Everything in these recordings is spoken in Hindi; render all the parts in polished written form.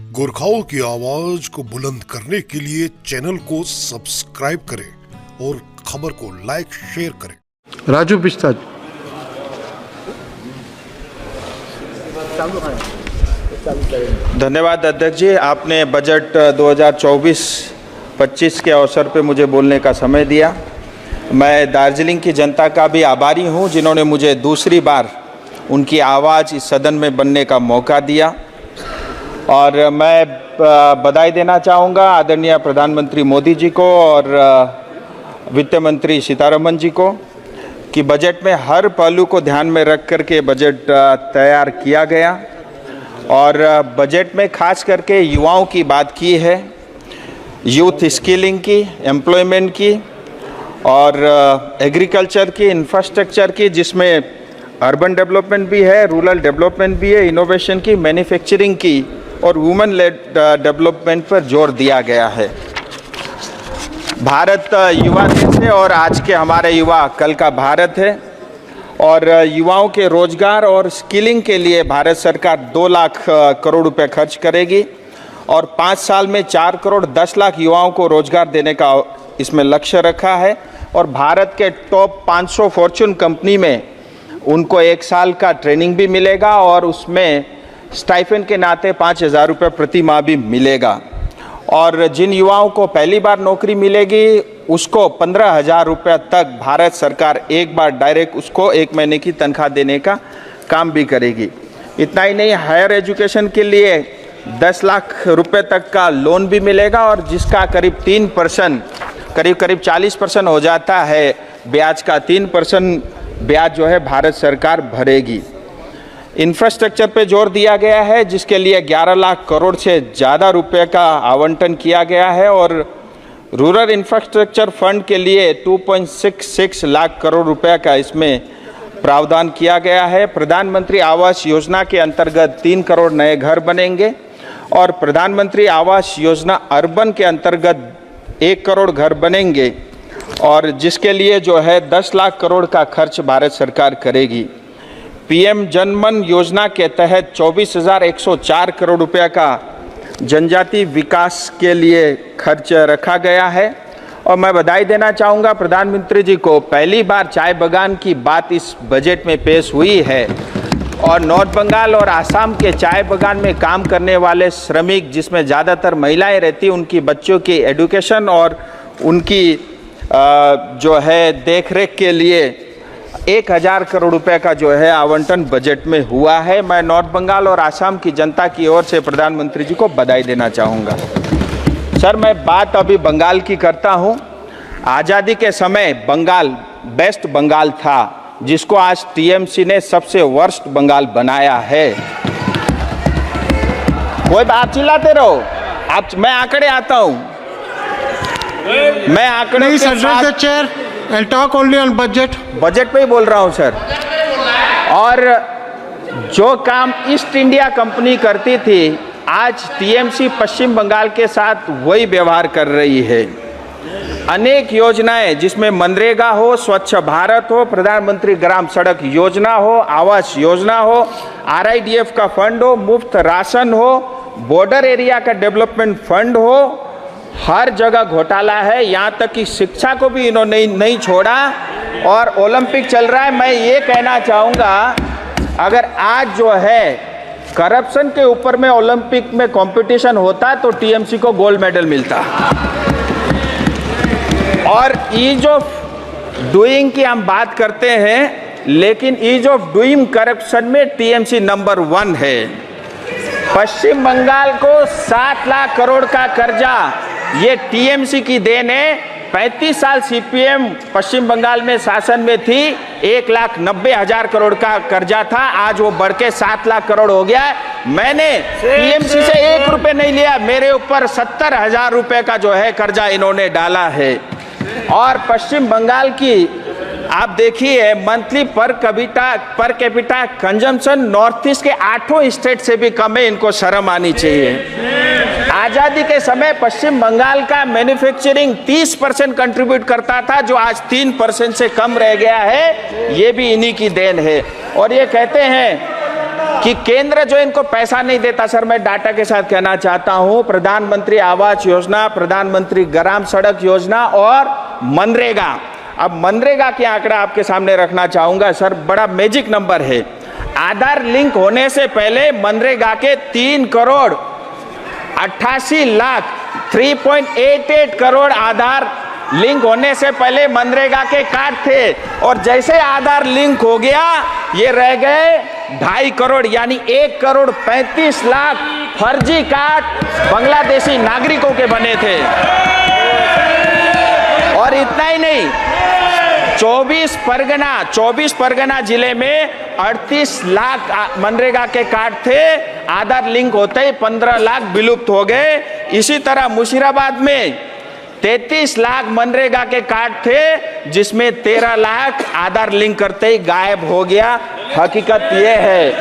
गोरखाओं की आवाज को बुलंद करने के लिए चैनल को सब्सक्राइब करें और खबर को लाइक शेयर करें। राजू पिस्ता। धन्यवाद अध्यक्ष जी, आपने बजट 2024-25 के अवसर पे मुझे बोलने का समय दिया। मैं दार्जिलिंग की जनता का भी आभारी हूं जिन्होंने मुझे दूसरी बार उनकी आवाज़ इस सदन में बनने का मौका दिया। और मैं बधाई देना चाहूँगा आदरणीय प्रधानमंत्री मोदी जी को और वित्त मंत्री सीतारमण जी को कि बजट में हर पहलू को ध्यान में रख करके बजट तैयार किया गया। और बजट में खास करके युवाओं की बात की है, यूथ स्किलिंग की, एम्प्लॉयमेंट की और एग्रीकल्चर की, इंफ्रास्ट्रक्चर की, जिसमें अर्बन डेवलपमेंट भी है, रूरल डेवलपमेंट भी है, इनोवेशन की, मैन्युफैक्चरिंग की और वुमेन लेड डेवलपमेंट पर जोर दिया गया है। भारत युवा देश है और आज के हमारे युवा कल का भारत है। और युवाओं के रोजगार और स्किलिंग के लिए भारत सरकार 2 लाख करोड़ रुपए खर्च करेगी और 5 साल में 4 करोड़ 10 लाख युवाओं को रोजगार देने का इसमें लक्ष्य रखा है। और भारत के टॉप 500 फॉर्च्यून कंपनी में उनको 1 साल का ट्रेनिंग भी मिलेगा और उसमें स्टाइपेंड के नाते 5,000 रुपये प्रति माह भी मिलेगा। और जिन युवाओं को पहली बार नौकरी मिलेगी उसको 15,000 रुपये तक भारत सरकार एक बार डायरेक्ट उसको 1 महीने की तनख्वाह देने का काम भी करेगी। इतना ही नहीं, हायर एजुकेशन के लिए 10 लाख रुपए तक का लोन भी मिलेगा और जिसका करीब 3% करीब 40% हो जाता है ब्याज का, 3% ब्याज जो है भारत सरकार भरेगी। इंफ्रास्ट्रक्चर पे जोर दिया गया है जिसके लिए 11 लाख करोड़ से ज़्यादा रुपए का आवंटन किया गया है और रूरल इंफ्रास्ट्रक्चर फंड के लिए 2.66 लाख करोड़ रुपए का इसमें प्रावधान किया गया है। प्रधानमंत्री आवास योजना के अंतर्गत 3 करोड़ नए घर बनेंगे और प्रधानमंत्री आवास योजना अर्बन के अंतर्गत 1 करोड़ घर बनेंगे और जिसके लिए जो है 10 लाख करोड़ का खर्च भारत सरकार करेगी। पीएम जनमन योजना के तहत 24,104 करोड़ रुपए का जनजाति विकास के लिए खर्च रखा गया है। और मैं बधाई देना चाहूँगा प्रधानमंत्री जी को, पहली बार चाय बागान की बात इस बजट में पेश हुई है और नॉर्थ बंगाल और आसाम के चाय बागान में काम करने वाले श्रमिक जिसमें ज़्यादातर महिलाएं रहती, उनकी बच्चों की एडुकेशन और उनकी जो है देखरेख के लिए 1,000 करोड़ रुपए का जो है आवंटन बजट में हुआ है। मैं नॉर्थ बंगाल और आसाम की जनता की ओर से प्रधानमंत्री जी को बधाई देना चाहूँगा। सर, मैं बात अभी बंगाल की करता हूँ। आज़ादी के समय बंगाल बेस्ट बंगाल था जिसको आज टीएमसी ने सबसे वर्स्ट बंगाल बनाया है। कोई आप चिल्लाते रहो, मैं आंकड़े आता हूँ, मैं आंकड़े chair and talk only on budget पे ही बोल रहा हूँ सर। और जो काम ईस्ट इंडिया कंपनी करती थी आज टीएमसी पश्चिम बंगाल के साथ वही व्यवहार कर रही है। अनेक योजनाएं जिसमें मनरेगा हो, स्वच्छ भारत हो, प्रधानमंत्री ग्राम सड़क योजना हो, आवास योजना हो, आरआईडीएफ का फंड हो, मुफ्त राशन हो, बॉर्डर एरिया का डेवलपमेंट फंड हो, हर जगह घोटाला है। यहाँ तक कि शिक्षा को भी इन्होंने नहीं छोड़ा और ओलंपिक चल रहा है। मैं ये कहना चाहूँगा, अगर आज जो है करप्शन के ऊपर में ओलंपिक में कंपटीशन होता तो टीएमसी को गोल्ड मेडल मिलता। और ईज ऑफ डूइंग की हम बात करते हैं लेकिन ईज ऑफ डूइंग करप्शन में टीएमसी नंबर 1 है। पश्चिम बंगाल को 7 लाख करोड़ का कर्जा ये टीएमसी की देन है। 35 साल सीपीएम पश्चिम बंगाल में शासन में थी, 1,90,000 करोड़ का कर्जा था, आज वो बढ़ के 7 लाख करोड़ हो गया है। मैंने टीएमसी से 1 रुपये नहीं लिया, मेरे ऊपर 70,000 रुपये का जो है कर्जा इन्होंने डाला है। और पश्चिम बंगाल की आप देखिए monthly per capita consumption north east के 8 स्टेट से भी कम है, इनको शर्म आनी चाहिए। आज़ादी के समय पश्चिम बंगाल का मैन्युफैक्चरिंग 30% कंट्रीब्यूट करता था जो आज 3% से कम रह गया है, ये भी इन्हीं की देन है। और ये कहते हैं कि केंद्र जो इनको पैसा नहीं देता। सर मैं डाटा के साथ कहना चाहता हूं, प्रधानमंत्री आवास योजना, प्रधानमंत्री ग्राम सड़क योजना और मनरेगा। अब मनरेगा के आंकड़ा आपके सामने रखना चाहूंगा सर, बड़ा मैजिक नंबर है। आधार लिंक होने से पहले मनरेगा के 3 करोड़ 88 लाख 3.88 करोड़ आधार लिंक होने से पहले मनरेगा के कार्ड थे, और जैसे आधार लिंक हो गया ये रह गए 2.5 करोड़, यानी 1 करोड़ 35 लाख फर्जी कार्ड बांग्लादेशी नागरिकों के बने थे। और इतना ही नहीं, 24 परगना जिले में 38 लाख मनरेगा के कार्ड थे, आधार लिंक होते ही 15 लाख विलुप्त हो गए। इसी तरह मुशीराबाद में 33 लाख मनरेगा के कार्ड थे, जिसमें 13 लाख आधार लिंक करते ही गायब हो गया। हकीकत यह है,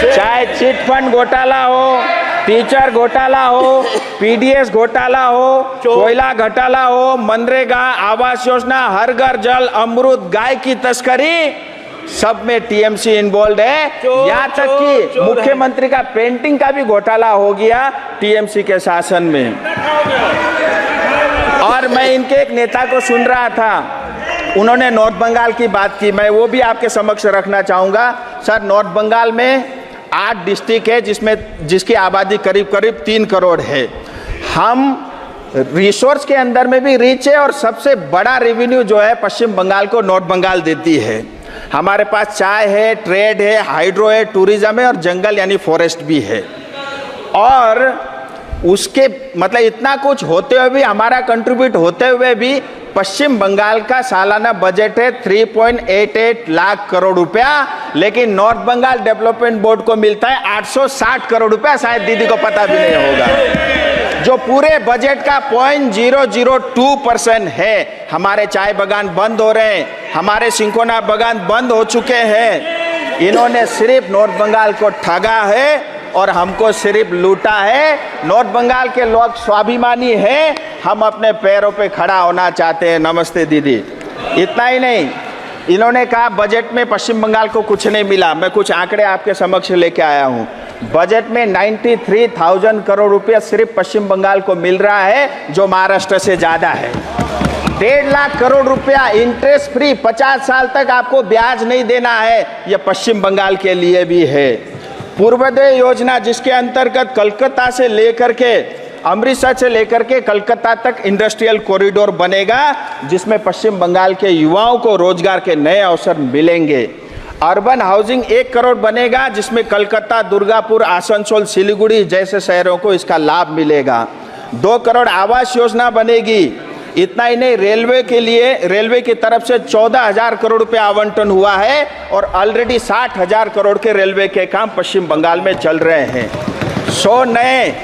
चाहे चिट फंड घोटाला हो, टीचर घोटाला हो, पीडीएस घोटाला हो, कोयला घोटाला हो, मनरेगा, आवास योजना, हर घर जल, अमृत, गाय की तस्करी, सब में टीएमसी इन्वॉल्व है। यहाँ तक कि मुख्यमंत्री का पेंटिंग का भी घोटाला हो गया टीएमसी के शासन में। और मैं इनके एक नेता को सुन रहा था, उन्होंने नॉर्थ बंगाल की बात की, मैं वो भी आपके समक्ष रखना चाहूँगा। सर नॉर्थ बंगाल में 8 डिस्ट्रिक्ट है, जिसकी आबादी करीब 3 करोड़ है। हम रिसोर्स के अंदर में भी रिच है, और सबसे बड़ा रेवेन्यू जो है पश्चिम बंगाल को नॉर्थ बंगाल देती है। हमारे पास चाय है, ट्रेड है, हाइड्रो है, टूरिज्म है, और जंगल यानी फॉरेस्ट भी है। और उसके मतलब इतना कुछ होते हुए भी, हमारा कंट्रीब्यूट होते हुए भी, पश्चिम बंगाल का सालाना बजट है 3.88 लाख करोड़ रुपया, लेकिन नॉर्थ बंगाल डेवलपमेंट बोर्ड को मिलता है 860 करोड़ रुपया। शायद दीदी को पता भी नहीं होगा, जो पूरे बजट का 0.002% है। हमारे चाय बागान बंद हो रहे हैं, हमारे सिंकोना बागान बंद हो चुके हैं। इन्होंने सिर्फ नॉर्थ बंगाल को ठगा है और हमको सिर्फ लूटा है। नॉर्थ बंगाल के लोग स्वाभिमानी हैं, हम अपने पैरों पे खड़ा होना चाहते हैं। नमस्ते दीदी। इतना ही नहीं, इन्होंने कहा बजट में पश्चिम बंगाल को कुछ नहीं मिला। मैं कुछ आंकड़े आपके समक्ष लेके आया हूँ। बजट में 93,000 करोड़ रुपया सिर्फ पश्चिम बंगाल को मिल रहा है, जो महाराष्ट्र से ज़्यादा है। 1.5 लाख करोड़ रुपया इंटरेस्ट फ्री, 50 साल तक आपको ब्याज नहीं देना है, यह पश्चिम बंगाल के लिए भी है। पूर्वोदय योजना, जिसके अंतर्गत कलकत्ता से लेकर के अमृतसर से लेकर के कलकत्ता तक इंडस्ट्रियल कॉरिडोर बनेगा, जिसमें पश्चिम बंगाल के युवाओं को रोजगार के नए अवसर मिलेंगे। अर्बन हाउसिंग 1 करोड़ बनेगा, जिसमें कलकत्ता, दुर्गापुर, आसनसोल, सिलीगुड़ी जैसे शहरों को इसका लाभ मिलेगा। 2 करोड़ आवास योजना बनेगी। इतना ही नहीं, रेलवे के लिए रेलवे की तरफ से 14,000 करोड़ रुपया आवंटन हुआ है, और ऑलरेडी 60,000 करोड़ के रेलवे के काम पश्चिम बंगाल में चल रहे हैं। 100 नए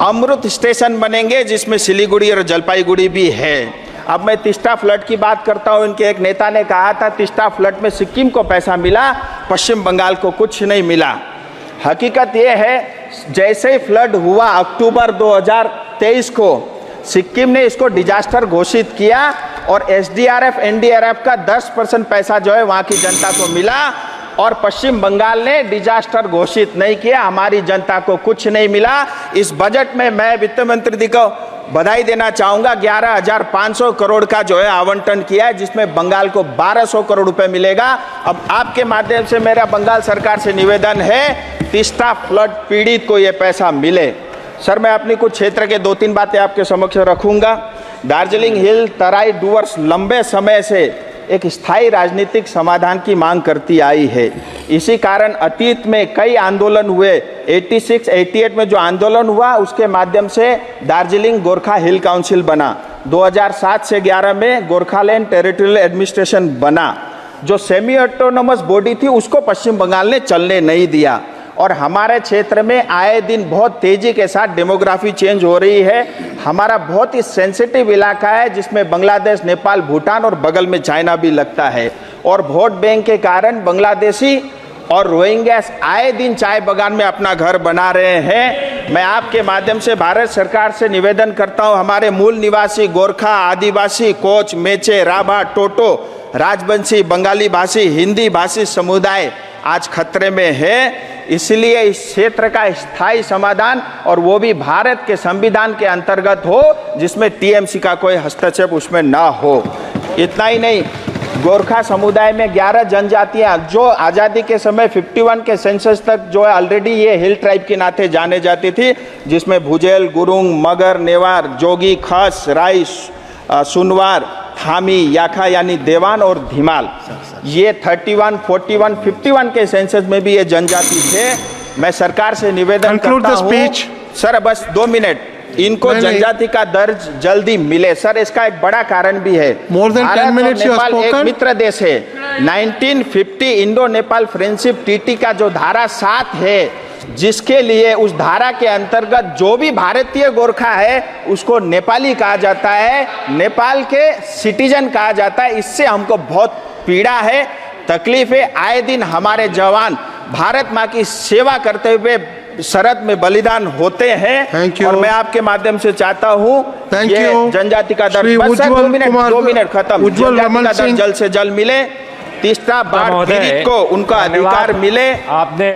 अमृत स्टेशन बनेंगे, जिसमें सिलीगुड़ी और जलपाईगुड़ी भी है। अब मैं तिस्ता फ्लड की बात करता हूं। इनके एक नेता ने कहा था तिस्ता फ्लड में सिक्किम को पैसा मिला, पश्चिम बंगाल को कुछ नहीं मिला। हकीकत यह है, जैसे ही फ्लड हुआ अक्टूबर 2023 को, सिक्किम ने इसको डिजास्टर घोषित किया, और एसडीआरएफ एनडीआरएफ का 10% पैसा जो है वहाँ की जनता को मिला, और पश्चिम बंगाल ने डिजास्टर घोषित नहीं किया। हमारी जनता को कुछ नहीं मिला। इस बजट में मैं वित्त मंत्री जी को बधाई देना चाहूँगा। 11,500 करोड़ का जो है आवंटन किया है, जिसमें बंगाल को 1,200 करोड़ रुपए मिलेगा। अब आपके माध्यम से मेरा बंगाल सरकार से निवेदन है, तिस्ता फ्लड पीड़ित को ये पैसा मिले। सर मैं अपनी कुछ क्षेत्र के 2-3 बातें आपके समक्ष रखूंगा। दार्जिलिंग हिल तराई डूवर्स लंबे समय से एक स्थायी राजनीतिक समाधान की मांग करती आई है। इसी कारण अतीत में कई आंदोलन हुए। 86-88 में जो आंदोलन हुआ, उसके माध्यम से दार्जिलिंग गोरखा हिल काउंसिल बना। 2007 से 11 में गोरखालैंड टेरिटोरियल एडमिनिस्ट्रेशन बना। जो सेमी ऑटोनोमस बॉडी थी, उसको पश्चिम बंगाल ने चलने नहीं दिया। और हमारे क्षेत्र में आए दिन बहुत तेजी के साथ डेमोग्राफी चेंज हो रही है। हमारा बहुत ही सेंसिटिव इलाका है, जिसमें बांग्लादेश, नेपाल, भूटान और बगल में चाइना भी लगता है। और वोट बैंक के कारण बांग्लादेशी और रोहिंग्या आए दिन चाय बागान में अपना घर बना रहे हैं। मैं आपके माध्यम से भारत सरकार से निवेदन करता हूं, हमारे मूल निवासी गोरखा, आदिवासी, कोच, मेचे, राभा, टोटो, राजवंशी, बंगाली भाषी, हिंदी भाषी समुदाय आज खतरे में है। इसलिए इस क्षेत्र का स्थायी समाधान और वो भी भारत के संविधान के अंतर्गत हो, जिसमें टीएमसी का कोई हस्तक्षेप उसमें ना हो। इतना ही नहीं, गोरखा समुदाय में 11 जनजातियां जो आज़ादी के समय 51 के सेंसस तक जो है ऑलरेडी ये हिल ट्राइब के नाते जाने जाती थी, जिसमें भुजेल, गुरुंग, मगर, नेवार, जोगी, खस, राई, सुनवार, थामी, याखा यानी देवान और धीमाल, ये 31, 41, 51 के सेंसस में भी ये जनजाति थे। मैं सरकार से निवेदन Conclude करता the हूँ speech. सर, बस 2 मिनट, इनको नहीं, जनजाति का दर्ज जल्दी मिले। सर, इसका एक बड़ा कारण भी है। More than 10 भारत और minutes you have नेपाल एक spoken. मित्र देश है। 1950 इंडो नेपाल फ्रेंडशिप ट्रीटी का जो धारा 7 है, जिसके लिए उस धारा के अंतर्गत जो भी भारतीय गोरखा है उसको नेपाली कहा जाता है, नेपाल के सिटीजन कहा जाता है। इससे हमको बहुत पीड़ा है, तकलीफ है। आए दिन हमारे जवान भारत माँ की सेवा करते हुए सरहद में बलिदान होते हैं। Thank you. और मैं आपके माध्यम से चाहता हूँ Thank ये you. जनजाति का श्री दर्ज, बस सर, उज्ज्वल 2 मिनट खत्म। उज्ज्वल जनजाति रमन का दर्ज सिंह। जल्द से जल्द मिले। तीसरा बाढ़ महोदय, पीड़ित को उनका धन्यवाद। अधिकार मिले। आपने